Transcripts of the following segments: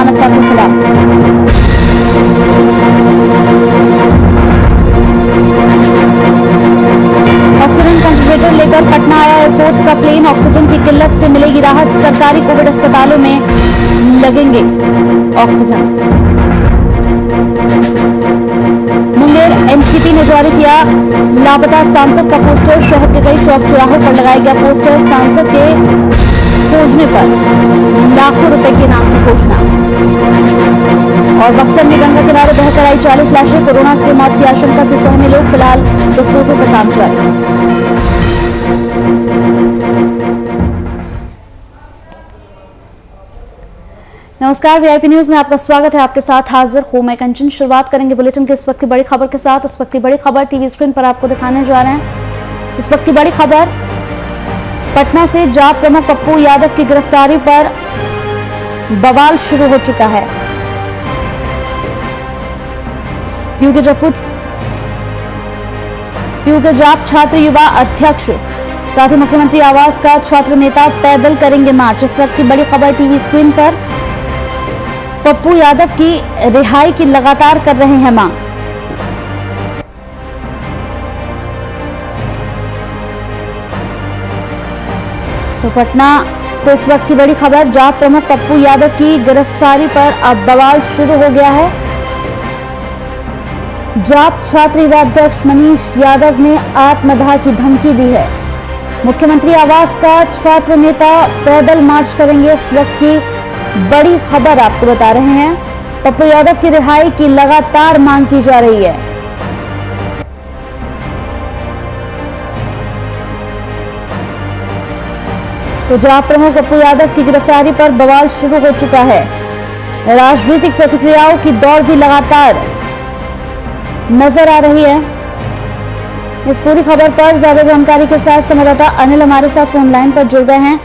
मानवता के खिलाफ। ऑक्सीजन कंसंट्रेटर लेकर पटना आया एयरफोर्स का प्लेन। ऑक्सीजन की किल्लत से मिलेगी राहत, सरकारी कोविड अस्पतालों में लगेंगे ऑक्सीजन। मुंगेर एनसीपी ने जारी किया लापता सांसद का पोस्टर। शहर के कई चौक चौराहों पर लगाया गया पोस्टर। सांसद के खोजने पर लाखों रुपए के इनाम की घोषणा। और बक्सर में गंगा किनारे बहकर आई 40 लाशें। कोरोना से मौत की आशंका से सहमे लोग। फिलहाल डिस्पोजल का काम जारी। नमस्कार, वीआईपी न्यूज में आपका स्वागत है। आपके साथ हाजिर हूं मैं कंचन। शुरुआत करेंगे बुलेटिन के इस वक्त की बड़ी खबर के साथ। इस वक्त की बड़ी खबर टीवी स्क्रीन पर आपको दिखाने जा रहे हैं। इस वक्त की बड़ी खबर, पटना से जाप प्रमुख पप्पू यादव की गिरफ्तारी पर बवाल शुरू हो चुका है। पीयू के जाप छात्र युवा अध्यक्ष साथ ही मुख्यमंत्री आवास का छात्र नेता पैदल करेंगे मार्च। इस वक्त की बड़ी खबर टीवी स्क्रीन पर, पप्पू यादव की रिहाई की लगातार कर रहे हैं मांग। तो पटना से इस वक्त की बड़ी खबर, जाप प्रमुख पप्पू यादव की गिरफ्तारी पर अब बवाल शुरू हो गया है। जाप छात्र युवा अध्यक्ष मनीष यादव ने आत्मदाह की धमकी दी है। मुख्यमंत्री आवास का छात्र नेता पैदल मार्च करेंगे। इस वक्त की बड़ी खबर आपको बता रहे हैं। पप्पू यादव की रिहाई की लगातार मांग की जा रही है। तो जाप प्रमुख पप्पू यादव की गिरफ्तारी पर बवाल शुरू हो चुका है। राजनीतिक प्रतिक्रियाओं की दौड़ भी लगातार नजर आ रही है। इस पूरी खबर पर ज्यादा जानकारी के साथ संवाददाता अनिल हमारे साथ फोन लाइन पर जुड़ गए हैं।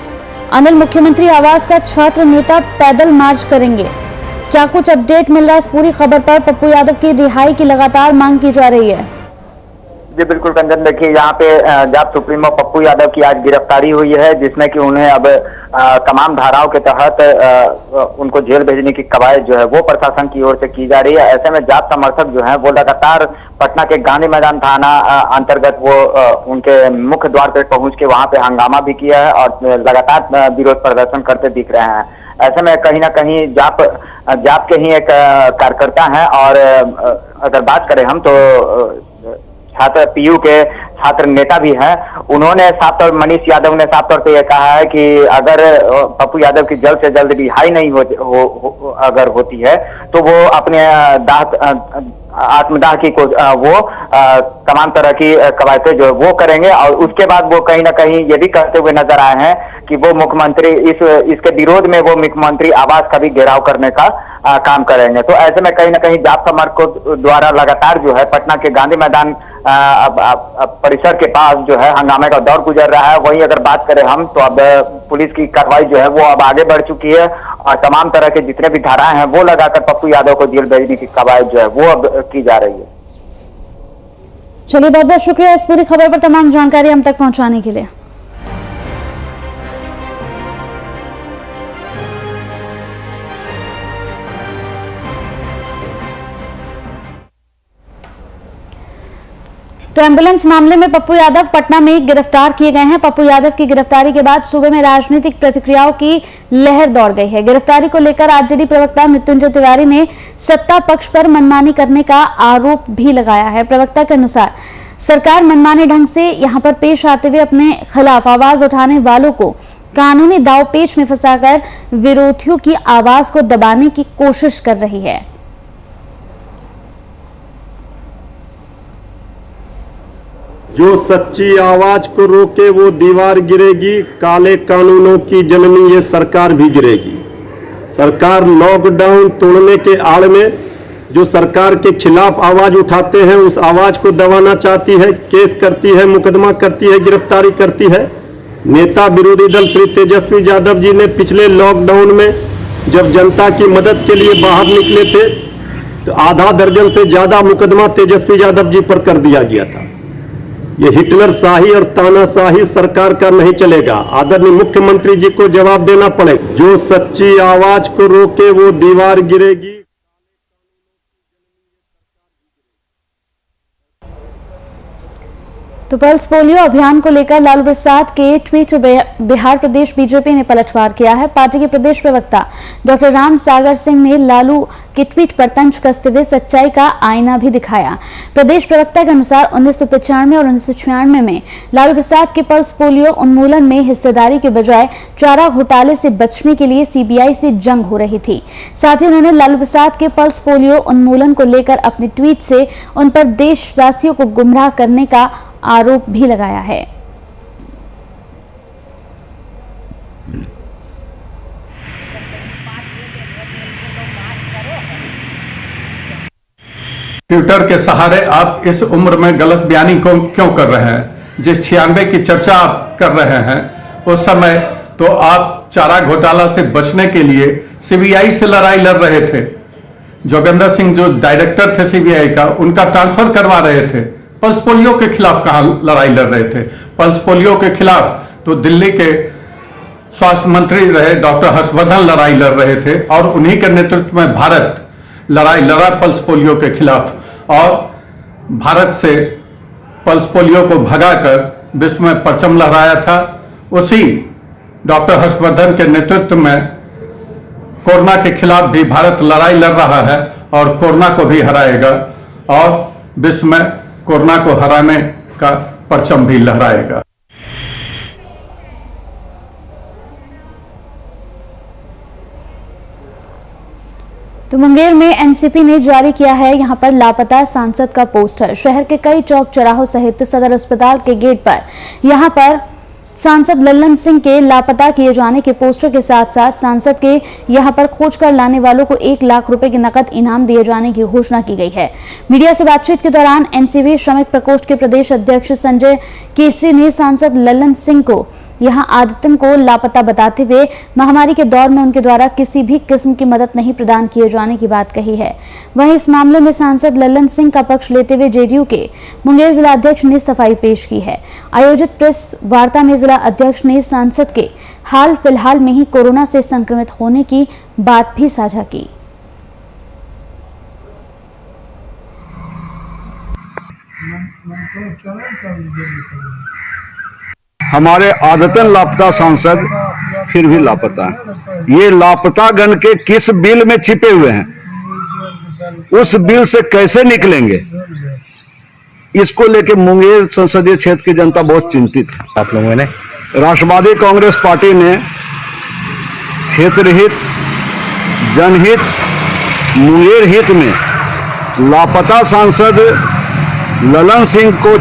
अनिल, मुख्यमंत्री आवास का छात्र नेता पैदल मार्च करेंगे, क्या कुछ अपडेट मिल रहा है इस पूरी खबर पर? पप्पू यादव की रिहाई की लगातार मांग की जा रही है। जी बिल्कुल कंचन, देखिए यहाँ पे जाप सुप्रीमो पप्पू यादव की आज गिरफ्तारी हुई है, जिसमें कि उन्हें अब तमाम धाराओं के तहत उनको जेल भेजने की कवायद जो है वो प्रशासन की ओर से की जा रही है। ऐसे में जाप समर्थक जो है वो लगातार पटना के गांधी मैदान थाना अंतर्गत वो उनके मुख्य द्वार पर पहुंच के वहां पे हंगामा भी किया है और लगातार विरोध प्रदर्शन करते दिख रहे हैं। ऐसे में कहीं ना कहीं जाप के ही एक कार्यकर्ता हैं और अगर बात करें हम तो छात्र पीयू के छात्र नेता भी हैं। उन्होंने साफ तौर मनीष यादव ने साफ तौर पे यह कहा है कि अगर पप्पू यादव की जल्द से जल्द रिहाई नहीं अगर होती है तो वो अपने आत्मदाह की वो तमाम तरह की कवायदें जो वो करेंगे और उसके बाद वो कहीं ना कहीं ये भी कहते हुए नजर आए हैं कि वो मुख्यमंत्री इसके विरोध में वो मुख्यमंत्री आवास का भी घेराव करने का काम करेंगे। तो ऐसे में कहीं ना कहीं जाप समर्थकों द्वारा लगातार जो है पटना के गांधी मैदान परिसर के पास जो है हंगामे का दौर गुजर रहा है। वहीं अगर बात करें हम तो अब पुलिस की कार्रवाई जो है वो अब आगे बढ़ चुकी है और तमाम तरह के जितने भी धाराएं हैं वो लगाकर पप्पू यादव को जेल भेजने की कवायद जो है वो अब की जा रही है। चलिए, बहुत बहुत शुक्रिया इस पूरी खबर पर तमाम जानकारी हम तक पहुंचाने के लिए। तो एम्बुलेंस मामले में पप्पू यादव पटना में गिरफ्तार किए गए हैं। पप्पू यादव की गिरफ्तारी के बाद सूबे में राजनीतिक प्रतिक्रियाओं की लहर दौड़ गई है। गिरफ्तारी को लेकर आरजेडी प्रवक्ता मृत्युंजय तिवारी ने सत्ता पक्ष पर मनमानी करने का आरोप भी लगाया है। प्रवक्ता के अनुसार सरकार मनमाने ढंग से यहां पर पेश आते हुए अपने खिलाफ आवाज उठाने वालों को कानूनी दांवपेच में फंसाकर विरोधियों की आवाज को दबाने की कोशिश कर रही है। जो सच्ची आवाज को रोके वो दीवार गिरेगी, काले कानूनों की जननी ये सरकार भी गिरेगी। सरकार लॉकडाउन तोड़ने के आड़ में जो सरकार के खिलाफ आवाज उठाते हैं उस आवाज को दबाना चाहती है, केस करती है, मुकदमा करती है, गिरफ्तारी करती है। नेता विरोधी दल श्री तेजस्वी यादव जी ने पिछले लॉकडाउन में जब जनता की मदद के लिए बाहर निकले थे तो आधा दर्जन से ज्यादा मुकदमा तेजस्वी यादव जी पर कर दिया गया था। ये हिटलर शाही और तानाशाही सरकार का नहीं चलेगा। आदरणीय मुख्यमंत्री जी को जवाब देना पड़ेगा। जो सच्ची आवाज को रोके वो दीवार गिरेगी। तो पल्स पोलियो अभियान को लेकर लालू प्रसाद के ट्वीट बिहार प्रदेश बीजेपी ने पलटवार किया है। पार्टी के प्रदेश प्रवक्ता डॉक्टर राम सागर सिंह ने लालू के ट्वीट पर तंज कसते हुए सच्चाई का आईना भी दिखाया। प्रदेश प्रवक्ता के अनुसार 1995 और 1996 में लालू प्रसाद के पल्स पोलियो उन्मूलन में हिस्सेदारी के बजाय चारा घोटाले से बचने के लिए सीबीआई से जंग हो रही थी। साथ ही उन्होंने लालू प्रसाद के पल्स पोलियो उन्मूलन को लेकर अपने ट्वीट से उन पर देशवासियों को गुमराह करने का आरोप भी लगाया है। ट्विटर के सहारे आप इस उम्र में गलत बयानी को क्यों कर रहे हैं? जिस 96 की चर्चा आप कर रहे हैं उस समय तो आप चारा घोटाला से बचने के लिए सीबीआई से लड़ाई लड़ रहे थे। जोगेंद्र सिंह जो डायरेक्टर थे सीबीआई का, उनका ट्रांसफर करवा रहे थे। पल्स पोलियो के खिलाफ कहां लड़ाई लड़ रहे थे? पल्स पोलियो के खिलाफ तो दिल्ली के स्वास्थ्य मंत्री रहे डॉक्टर हर्षवर्धन लड़ाई लड़ रहे थे और उन्हीं के नेतृत्व में भारत लड़ाई लड़ा पल्स पोलियो के खिलाफ और भारत से पल्स पोलियो को भगाकर विश्व में परचम लहराया था। उसी डॉक्टर हर्षवर्धन के नेतृत्व में कोरोना के खिलाफ भी भारत लड़ाई लड़ रहा है और कोरोना को भी हराएगा और विश्व में कोरोना को हराने का परचम भी लहराएगा। तो मुंगेर में एनसीपी ने जारी किया है यहां पर लापता सांसद का पोस्टर। शहर के कई चौक चौराहों सहित सदर अस्पताल के गेट पर यहां पर सांसद लल्लन सिंह के लापता किए जाने के पोस्टर के साथ साथ सांसद के यहां पर खोज कर लाने वालों को 1 लाख रुपए के नकद इनाम दिए जाने की घोषणा की गई है। मीडिया से बातचीत के दौरान एनसीबी श्रमिक प्रकोष्ठ के प्रदेश अध्यक्ष संजय केसरी ने सांसद लल्लन सिंह को यहां आदतन को लापता बताते हुए महामारी के दौर में उनके द्वारा किसी भी किस्म की मदद नहीं प्रदान किए जाने की बात कही है। वहीं इस मामले में सांसद लल्लन सिंह का पक्ष लेते हुए जेडीयू के मुंगेर जिला अध्यक्ष ने सफाई पेश की है। आयोजित प्रेस वार्ता में जिला अध्यक्ष ने सांसद के हाल फिलहाल में ही कोरोना से संक्रमित होने की बात भी साझा की। हमारे आदतन लापता सांसद फिर भी लापता है। ये लापता गण के किस बिल में छिपे हुए हैं, उस बिल से कैसे निकलेंगे, इसको लेकर मुंगेर संसदीय क्षेत्र की जनता बहुत चिंतित है। आप लोगों ने राष्ट्रवादी कांग्रेस पार्टी ने क्षेत्र हित, जनहित, मुंगेर हित में लापता सांसद ललन सिंह को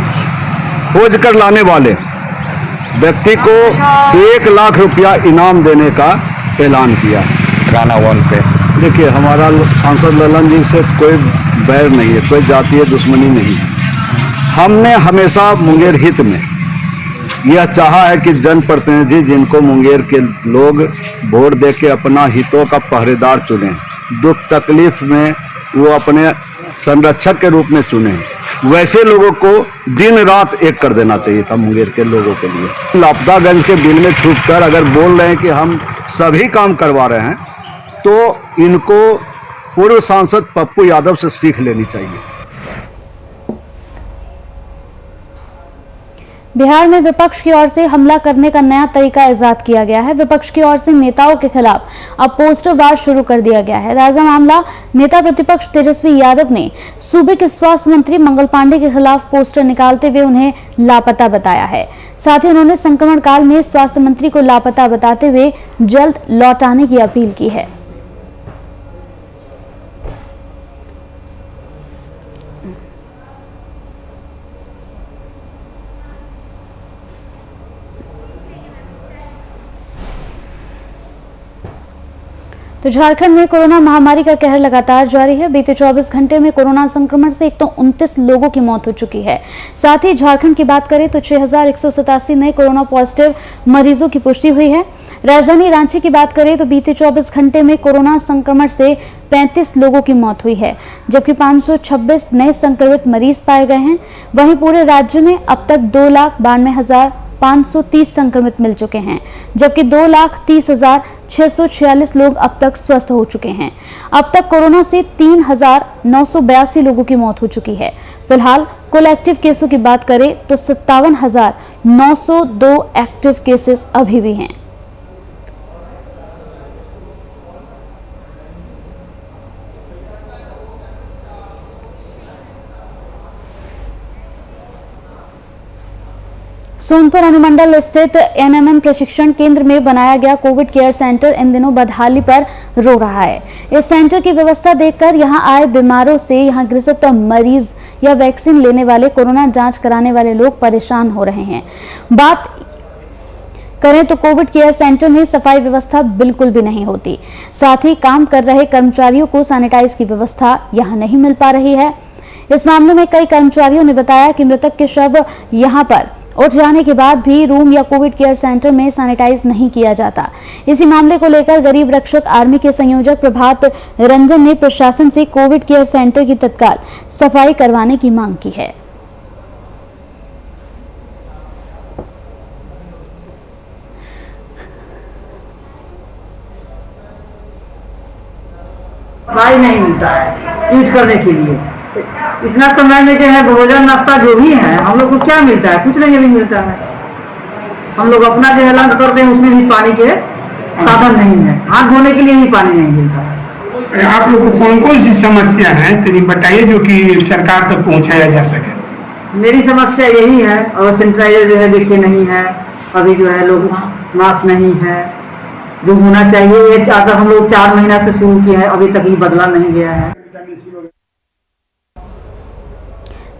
खोज कर लाने वाले व्यक्ति को 1 लाख रुपया इनाम देने का ऐलान किया। गाना वन पे देखिए, हमारा सांसद ललन जी से कोई बैर नहीं है, कोई जातीय दुश्मनी नहीं। हमने हमेशा मुंगेर हित में यह चाहा है कि जनप्रतिनिधि जिनको मुंगेर के लोग वोट दे के अपना हितों का पहरेदार चुने, दुख तकलीफ में वो अपने संरक्षक के रूप में चुने, वैसे लोगों को दिन रात एक कर देना चाहिए था मुंगेर के लोगों के लिए। लापतागंज के बिल में छुपकर अगर बोल रहे हैं कि हम सभी काम करवा रहे हैं, तो इनको पूर्व सांसद पप्पू यादव से सीख लेनी चाहिए। बिहार में विपक्ष की ओर से हमला करने का नया तरीका इजाद किया गया है। विपक्ष की ओर से नेताओं के खिलाफ अब पोस्टर वार शुरू कर दिया गया है। ताजा मामला, नेता प्रतिपक्ष तेजस्वी यादव ने सूबे के स्वास्थ्य मंत्री मंगल पांडे के खिलाफ पोस्टर निकालते हुए उन्हें लापता बताया है। साथ ही उन्होंने संक्रमण काल में स्वास्थ्य मंत्री को लापता बताते हुए जल्द लौट आने की अपील की है। तो झारखंड में कोरोना महामारी का कहर लगातार जारी है। बीते 24 घंटे में कोरोना संक्रमण से एक तो 29 लोगों की मौत हो चुकी है। साथ ही झारखंड की बात करें तो 6187 नए कोरोना पॉजिटिव मरीजों की पुष्टि हुई है। राजधानी रांची की बात करें तो बीते 24 घंटे में कोरोना संक्रमण से 35 लोगों की मौत हुई है, जबकि 526 नए संक्रमित मरीज पाए गए हैं। वहीं पूरे राज्य में अब तक 2,92,530 संक्रमित मिल चुके हैं, जबकि 2,30,646 लोग अब तक स्वस्थ हो चुके हैं। अब तक कोरोना से 3,982 लोगों की मौत हो चुकी है। फिलहाल कुल एक्टिव केसों की बात करें तो 57,902 एक्टिव केसेस अभी भी हैं। सोनपुर अनुमंडल स्थित एनएमएम प्रशिक्षण केंद्र में बनाया गया कोविड केयर सेंटर इन दिनों बदहाली पर रो रहा है। इस सेंटर की व्यवस्था देखकर यहां आए बीमारों से यहां ग्रसित मरीज या वैक्सीन लेने वाले, कोरोना जांच कराने वाले लोग परेशान हो रहे हैं। बात करें तो कोविड केयर सेंटर में सफाई व्यवस्था बिल्कुल भी नहीं होती। साथ ही काम कर रहे कर्मचारियों को सैनिटाइज की व्यवस्था यहां नहीं मिल पा रही है। इस मामले में कई कर्मचारियों ने बताया कि मृतक के शव यहां पर उठ जाने के बाद भी रूम या कोविड केयर सेंटर में सैनिटाइज नहीं किया जाता। इसी मामले को लेकर गरीब रक्षक आर्मी के संयोजक प्रभात रंजन ने प्रशासन से कोविड केयर सेंटर की तत्काल सफाई करवाने की मांग की है। सफाई नहीं मिलता है यूज करने के लिए। इतना समय में जो है भोजन नाश्ता जो भी है हम लोग को क्या मिलता है? कुछ नहीं अभी मिलता है। हम लोग अपना जो है लंच करते हैं, उसमें भी पानी के साधन नहीं है। हाथ धोने के लिए भी पानी नहीं मिलता है। आप लोग को कौन कौन सी समस्या है तो ये बताइए जो कि सरकार तक पहुंचाया जा सके। मेरी समस्या यही है, और सैनिटाइजर जो है देखिए नहीं है। अभी जो है लोग मास्क नहीं है जो होना चाहिए। ये अगर हम लोग 4 महीना से शुरू किया है, अभी तक ये बदला नहीं गया है।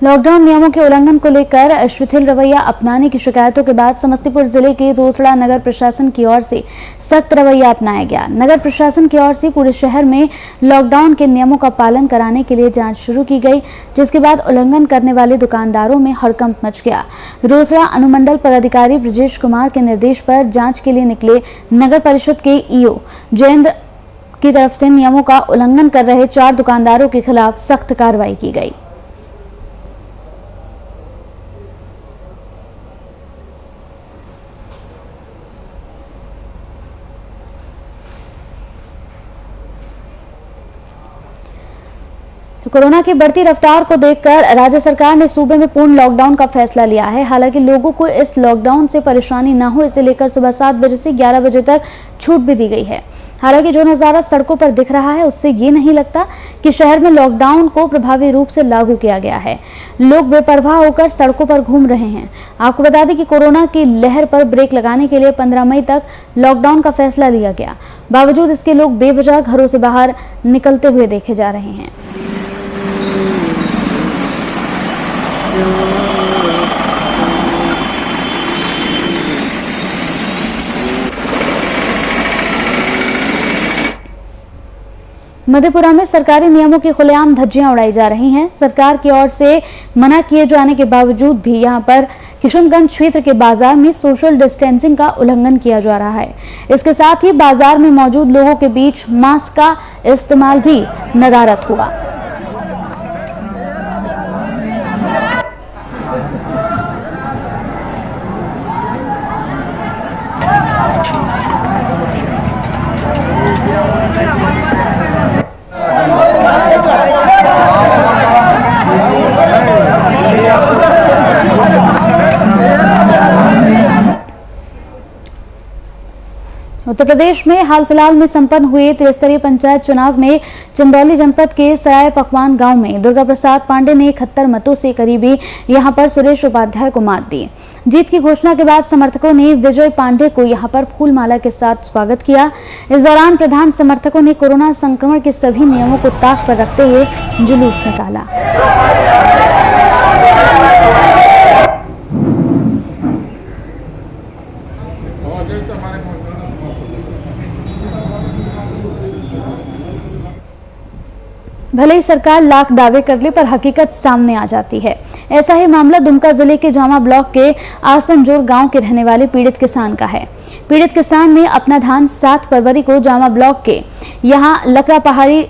लॉकडाउन नियमों के उल्लंघन को लेकर शिथिल रवैया अपनाने की शिकायतों के बाद समस्तीपुर जिले के रोसड़ा नगर प्रशासन की ओर से सख्त रवैया अपनाया गया। नगर प्रशासन की ओर से पूरे शहर में लॉकडाउन के नियमों का पालन कराने के लिए जांच शुरू की गई, जिसके बाद उल्लंघन करने वाले दुकानदारों में हड़कंप मच गया। रोसड़ा अनुमंडल पदाधिकारी ब्रजेश कुमार के निर्देश पर जाँच के लिए निकले नगर परिषद के ईओ जयेंद्र की तरफ से नियमों का उल्लंघन कर रहे 4 दुकानदारों के खिलाफ सख्त कार्रवाई की गई। कोरोना की बढ़ती रफ्तार को देखकर राज्य सरकार ने सूबे में पूर्ण लॉकडाउन का फैसला लिया है। हालांकि लोगों को इस लॉकडाउन से परेशानी न हो, इसे लेकर सुबह 7 बजे से 11 बजे तक छूट भी दी गई है। हालांकि जो नज़ारा सड़कों पर दिख रहा है उससे ये नहीं लगता कि शहर में लॉकडाउन को प्रभावी रूप से लागू किया गया है। लोग बेपरवाह होकर सड़कों पर घूम रहे हैं। आपको बता दें कि कोरोना की लहर पर ब्रेक लगाने के लिए 15 मई तक लॉकडाउन का फैसला लिया गया। बावजूद इसके लोग बेवजह घरों से बाहर निकलते हुए देखे जा रहे हैं। मधेपुरा में सरकारी नियमों की खुलेआम धज्जियां उड़ाई जा रही हैं। सरकार की ओर से मना किए जाने के बावजूद भी यहां पर किशनगंज क्षेत्र के बाजार में सोशल डिस्टेंसिंग का उल्लंघन किया जा रहा है। इसके साथ ही बाजार में मौजूद लोगों के बीच मास्क का इस्तेमाल भी नदारद हुआ। उत्तर प्रदेश में हाल फिलहाल में संपन्न हुए त्रिस्तरीय पंचायत चुनाव में चंदौली जनपद के सराय पकवान गांव में दुर्गा प्रसाद पांडे ने 71 मतों से करीबी यहां पर सुरेश उपाध्याय को मात दी। जीत की घोषणा के बाद समर्थकों ने विजय पांडे को यहां पर फूलमाला के साथ स्वागत किया। इस दौरान प्रधान समर्थकों ने कोरोना संक्रमण के सभी नियमों को ताक पर रखते हुए जुलूस निकाला। भले ही सरकार लाख दावे कर ले पर हकीकत सामने आ जाती है। ऐसा ही मामला दुमका जिले के जामा ब्लॉक के आसनजोर गांव के रहने वाले पीड़ित किसान का है। पीड़ित किसान ने अपना धान 7 फरवरी को जामा ब्लॉक के यहां लकड़ा पहाड़ी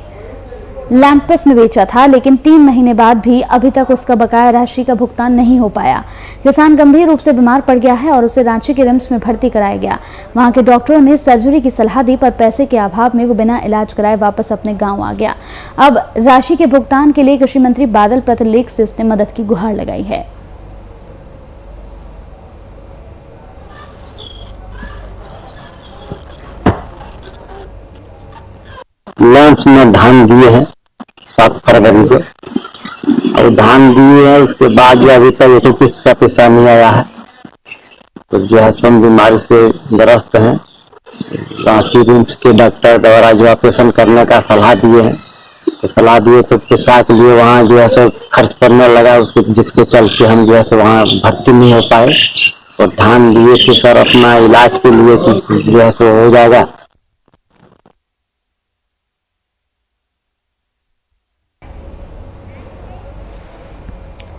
लैंपस में बेचा था, लेकिन 3 महीने बाद भी अभी तक उसका बकाया राशि का भुगतान नहीं हो पाया। किसान गंभीर रूप से बीमार पड़ गया है और उसे रांची के रिम्स में भर्ती कराया गया। वहां के डॉक्टरों ने सर्जरी की सलाह दी पर पैसे के अभाव में वो बिना इलाज कराए वापस अपने गांव आ गया। अब राशि के भुगतान के लिए कृषि मंत्री बादल पत्रलेख से उसने मदद की गुहार लगाई है। लॉन्च में धान दिए हैं 7 फरवरी को, और धान दिए हैं उसके बाद जो अभी तक एक किस्त का पैसा नहीं आया है। तो जो है स्वयं बीमारी से ग्रस्त हैं। रांची रिम्स के डॉक्टर द्वारा जो ऑपरेशन करने का सलाह दिए हैं, तो सलाह दिए तो पैसा के लिए वहाँ जो है सो खर्च करने लगा, उसके जिसके चलते हम जो है सो वहाँ भर्ती नहीं हो पाए। और धान दिए थे सर अपना इलाज के लिए कि जो है सो हो जाएगा।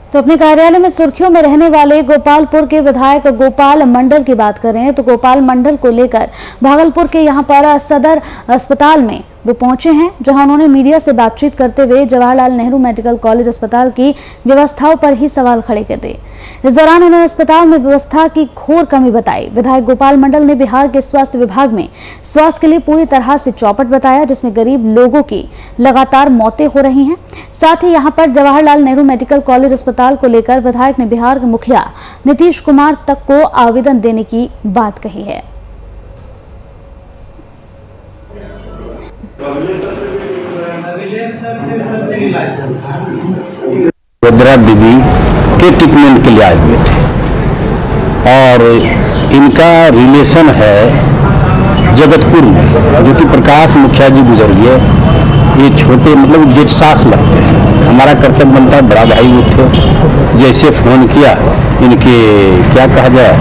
तो अपने कार्यालय में सुर्खियों में रहने वाले गोपालपुर के विधायक गोपाल मंडल की बात करें तो गोपाल मंडल को लेकर भागलपुर के यहां पर सदर अस्पताल में वो पहुंचे हैं, जहां उन्होंने मीडिया से बातचीत करते हुए जवाहरलाल नेहरू मेडिकल कॉलेज अस्पताल की व्यवस्थाओं पर ही सवाल खड़े कर दिए। इस दौरान उन्होंने अस्पताल में व्यवस्था की घोर कमी बताई। विधायक गोपाल मंडल ने बिहार के स्वास्थ्य विभाग में स्वास्थ्य के लिए पूरी तरह से चौपट बताया, जिसमें गरीब लोगों की लगातार मौतें हो रही हैं। साथ ही यहां पर जवाहरलाल नेहरू मेडिकल कॉलेज अस्पताल को लेकर विधायक ने बिहार के मुखिया नीतीश कुमार तक को आवेदन देने की बात कही है। रुद्रा बीबी के ट्रीटमेंट के लिए आए हुए थे और इनका रिलेशन है जगतपुर में, जो कि प्रकाश मुखिया जी गुजरिए। ये छोटे मतलब जेठ सास लगते हैं। हमारा कर्तव्य बनता है, बड़ा भाई वो थे। जैसे फोन किया इनके क्या कहा जाए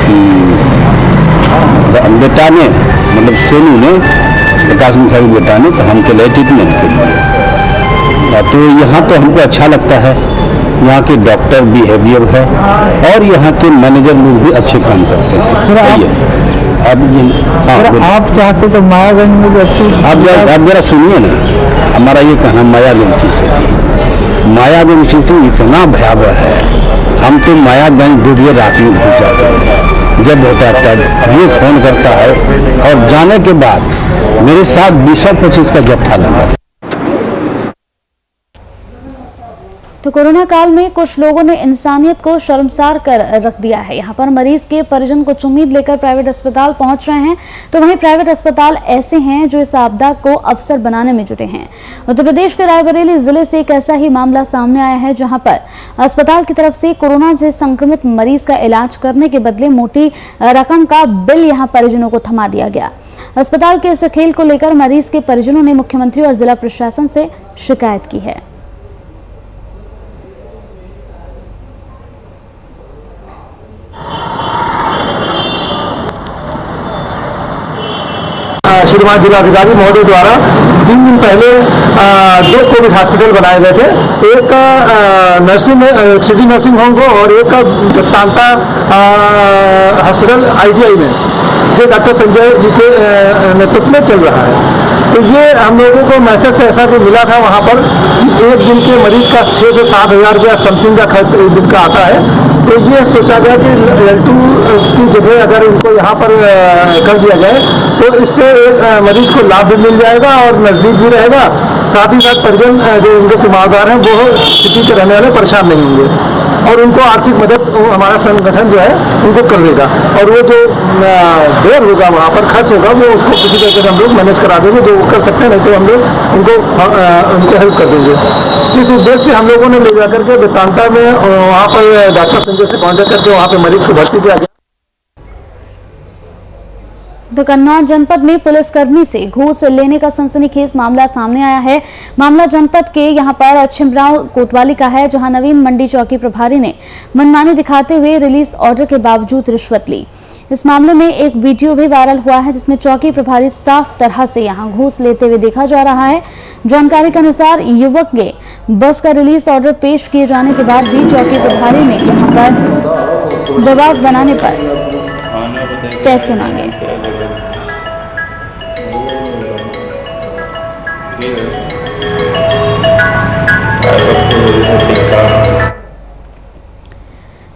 कि बेटा ने मतलब सोनू ने, प्रकाश मुखिया के बेटा ने, तो हम चले ट्रीटमेंट के लिए। तो यहाँ तो हमको अच्छा लगता है, यहाँ के डॉक्टर बिहेवियर है और यहाँ के मैनेजर लोग भी अच्छे काम करते हैं। अब आप चाहते तो मायागंज में आप जरा सुनिए ना, हमारा ये कहना मायागंज की स्थिति, मायागंज की स्थिति इतना भयावह है। हम तो मायागंज डूबिए रात में घुस जाते हैं। जब होता है तब ये फोन करता है और जाने के बाद मेरे साथ 20-25 का जत्था लगा। तो कोरोना काल में कुछ लोगों ने इंसानियत को शर्मसार कर रख दिया है। यहाँ पर मरीज के परिजन कुछ उम्मीद लेकर प्राइवेट अस्पताल पहुंच रहे हैं, तो वहीं प्राइवेट अस्पताल ऐसे हैं जो इस आपदा को अवसर बनाने में जुटे हैं। उत्तर प्रदेश के रायबरेली जिले से एक ऐसा ही मामला सामने आया है, जहां पर अस्पताल की तरफ से कोरोना से संक्रमित मरीज का इलाज करने के बदले मोटी रकम का बिल यहाँ परिजनों को थमा दिया गया। अस्पताल के इस खेल को लेकर मरीज के परिजनों ने मुख्यमंत्री और जिला प्रशासन से शिकायत की है। श्रीमान जिलाधिकारी महोदय द्वारा 3 दिन पहले 2 कोविड हॉस्पिटल बनाए गए थे। एक नर्सिंग सिटी नर्सिंग होम को और एक तांता हॉस्पिटल ITI में, जो डॉक्टर संजय जी के नेतृत्व में चल रहा है। तो ये हम लोगों को मैसेज से ऐसा भी मिला था वहाँ पर कि एक दिन के मरीज का 6 से 7 हज़ार रुपया समथिंग का खर्च एक दिन का आता है। तो ये सोचा गया कि L2 की जगह अगर इनको यहाँ पर कर दिया जाए तो इससे मरीज को लाभ भी मिल जाएगा और नज़दीक भी रहेगा। साथ ही साथ परिजन जो इनके तीमारदार हैं वो सिटी के रहने वाले परेशान नहीं होंगे और उनको आर्थिक मदद हमारा संगठन जो है उनको कर देगा। और वो जो देर होगा वहाँ पर खर्च होगा वो उसको किसी तरीके से हम लोग मैनेज करा देंगे, जो कर सकते हैं, नहीं तो हम लोग उनको हेल्प कर देंगे। इस उद्देश्य से हम लोगों ने ले जा करके वेदांता में वहाँ पर डॉक्टर संजय से कॉन्टेक्ट करके वहाँ पे मरीज को भर्ती किया गया। तो कन्नौज जनपद में पुलिसकर्मी से घूस लेने का सनसनीखेज मामला सामने आया है। मामला जनपद के यहां पर छिमराव कोतवाली का है, जहां नवीन मंडी चौकी प्रभारी ने मनमानी दिखाते हुए रिलीज ऑर्डर के बावजूद रिश्वत ली। इस मामले में एक वीडियो भी वायरल हुआ है जिसमें चौकी प्रभारी साफ तरह से यहां घूस लेते हुए देखा जा रहा है। जानकारी के अनुसार युवक के बस का रिलीज ऑर्डर पेश किए जाने के बाद भी चौकी प्रभारी ने यहां पर दबाव बनाने पर पैसे मांगे।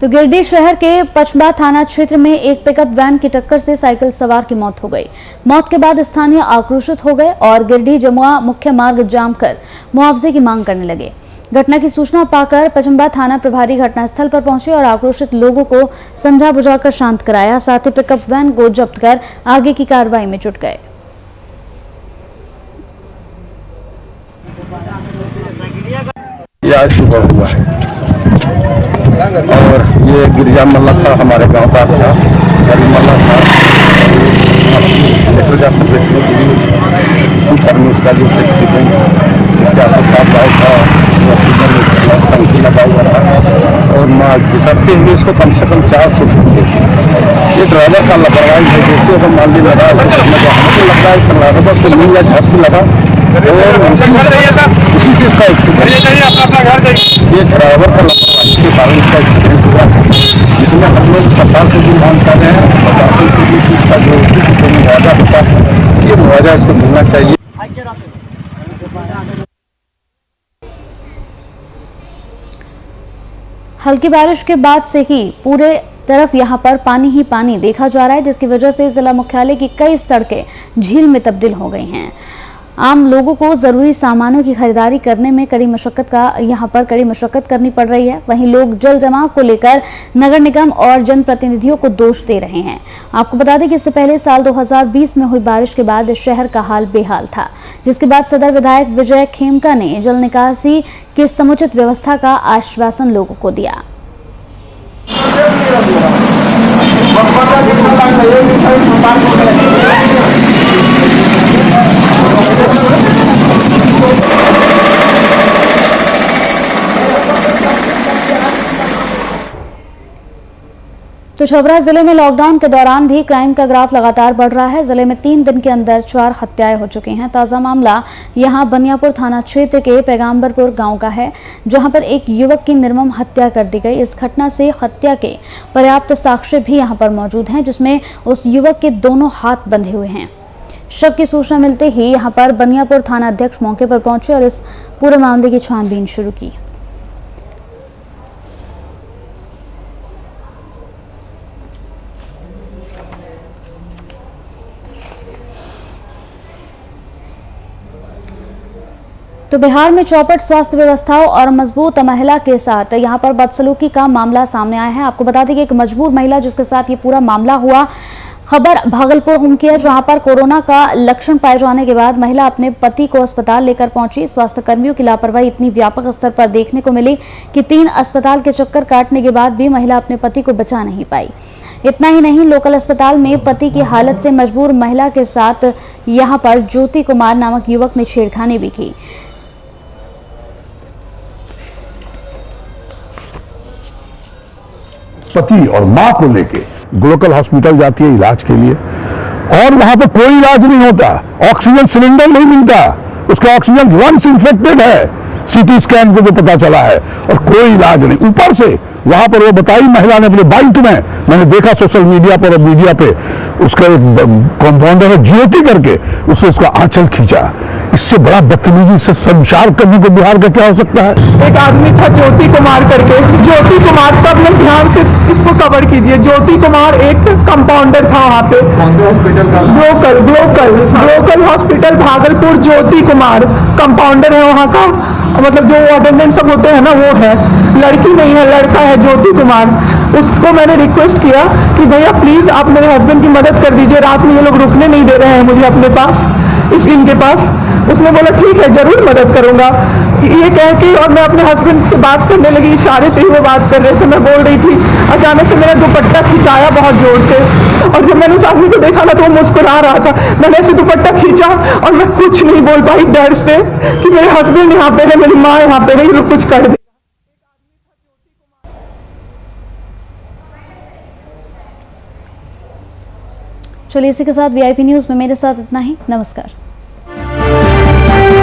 तो गिरिडीह शहर के पचबा थाना क्षेत्र में एक पिकअप वैन की टक्कर से साइकिल सवार की मौत हो गई। मौत के बाद स्थानीय आक्रोशित हो गए और गिरिडीह जमुआ मुख्य मार्ग जाम कर मुआवजे की मांग करने लगे। घटना की सूचना पाकर पचबा थाना प्रभारी घटनास्थल पर पहुंचे और आक्रोशित लोगों को समझा बुझाकर शांत कराया। साथ ही पिकअप वैन को जब्त कर आगे की कार्रवाई में जुट गए। आज सुबह हुआ है और ये गिरजा मल्ला था, हमारे गांव का था, गरीब मल्ला था। का जो टंकी लगा हुआ था और घिसकते हुए इसको कम से कम 400 फुट। ये ड्राइवर का लापरवाही है, जैसे अगर मान ली लगा हमको लग रहा है कर्नाटक से मिल या झटक लगा और उसी चीज का एक्सीडेंट। ये ड्राइवर का लापरवाही के कारण इसका एक्सीडेंट हुआ है, जिसमें हम लोग सरकार से भी मांग कर रहे हैं प्रशासन से भी इसका जो मुआवजा होता है ये मुआवजा इसको मिलना चाहिए। हल्की बारिश के बाद से ही पूरे तरफ यहां पर पानी ही पानी देखा जा रहा है, जिसकी वजह से जिला मुख्यालय की कई सड़कें झील में तब्दील हो गई हैं। आम लोगों को जरूरी सामानों की खरीदारी करने में कड़ी मशक्कत करनी पड़ रही है। वहीं लोग जल जमाव को लेकर नगर निगम और जनप्रतिनिधियों को दोष दे रहे हैं। आपको बता दें कि इससे पहले साल 2020 में हुई बारिश के बाद शहर का हाल बेहाल था, जिसके बाद सदर विधायक विजय खेमका ने जल निकासी की समुचित व्यवस्था का आश्वासन लोगों को दिया। तो छपरा जिले में लॉकडाउन के दौरान भी क्राइम का ग्राफ लगातार बढ़ रहा है। जिले में 3 दिन के अंदर 4 हत्याएं हो चुकी हैं। ताजा मामला यहां बनियापुर थाना क्षेत्र के पैगंबरपुर गांव का है, जहां पर एक युवक की निर्मम हत्या कर दी गई। इस घटना से हत्या के पर्याप्त साक्ष्य भी यहां पर मौजूद हैं, जिसमें उस युवक के दोनों हाथ बंधे हुए हैं। शव की सूचना मिलते ही यहां पर बनियापुर थाना अध्यक्ष मौके पर पहुंचे और इस पूरे मामले की छानबीन शुरू की। तो बिहार में चौपट स्वास्थ्य व्यवस्थाओं और मजबूत महिला के साथ यहां पर बदसलूकी का मामला सामने आया है। आपको बता दें कि एक मजबूर महिला जिसके साथ ये पूरा मामला हुआ, खबर भागलपुर होम की है, जहां पर कोरोना का लक्षण पाए जाने के बाद महिला अपने पति को अस्पताल लेकर पहुंची। स्वास्थ्य कर्मियों की लापरवाही इतनी व्यापक स्तर पर देखने को मिली कि 3 अस्पताल के चक्कर काटने के बाद भी महिला अपने पति को बचा नहीं पाई। इतना ही नहीं, लोकल अस्पताल में पति की हालत से मजबूर महिला के साथ यहां पर ज्योति कुमार नामक युवक ने छेड़खानी भी की। पति और मां को लेके ग्लोबल हॉस्पिटल जाती है इलाज के लिए और वहां पर कोई इलाज नहीं होता, ऑक्सीजन सिलेंडर नहीं मिलता, उसका ऑक्सीजन लंग्स इन्फेक्टेड है, सीटी स्कैन को जो पता चला है, और कोई इलाज नहीं। ऊपर से वहां पर वो बताई महिला ने अपने बाइक में, मैंने देखा सोशल मीडिया पर और मीडिया पे, उसका एक कंपाउंडर है ज्योति करके, उससे उसका आंचल खींचा। इससे बड़ा बदतमीजी से संचार करने को बिहार का क्या हो सकता है। एक आदमी था ज्योति कुमार करके, ज्योति कुमार, सब लोग ध्यान से इसको कवर कीजिए। ज्योति कुमार एक कंपाउंडर था वहाँ पे, Glocal hospital Bhagalpur. Jyoti Kumar compounder है वहाँ का, मतलब जो अटेंडेंट सब होते हैं ना वो है, लड़की नहीं है, लड़का है ज्योति कुमार। उसको मैंने रिक्वेस्ट किया कि भैया प्लीज आप मेरे हस्बैंड की मदद कर दीजिए, रात में ये लोग रुकने नहीं दे रहे हैं मुझे अपने पास, इनके पास। उसने बोला ठीक है जरूर मदद करूंगा, ये कह के, और मैं अपने हस्बैंड से बात करने लगी, इशारे से ही वो बात कर रहे थे, मैं बोल रही थी। अचानक से मेरा दुपट्टा खिंचाया बहुत जोर से, और जब मैंने उस आदमी को देखा ना तो वो मुस्कुरा रहा था। मैंने ऐसे दुपट्टा खींचा और मैं कुछ नहीं बोल पाई डर से कि मेरे हस्बैंड यहाँ पे है, मेरी माँ यहाँ पे है, ये लोग कुछ कर दे। चलिए इसी के साथ VIP न्यूज में मेरे साथ इतना ही। नमस्कार।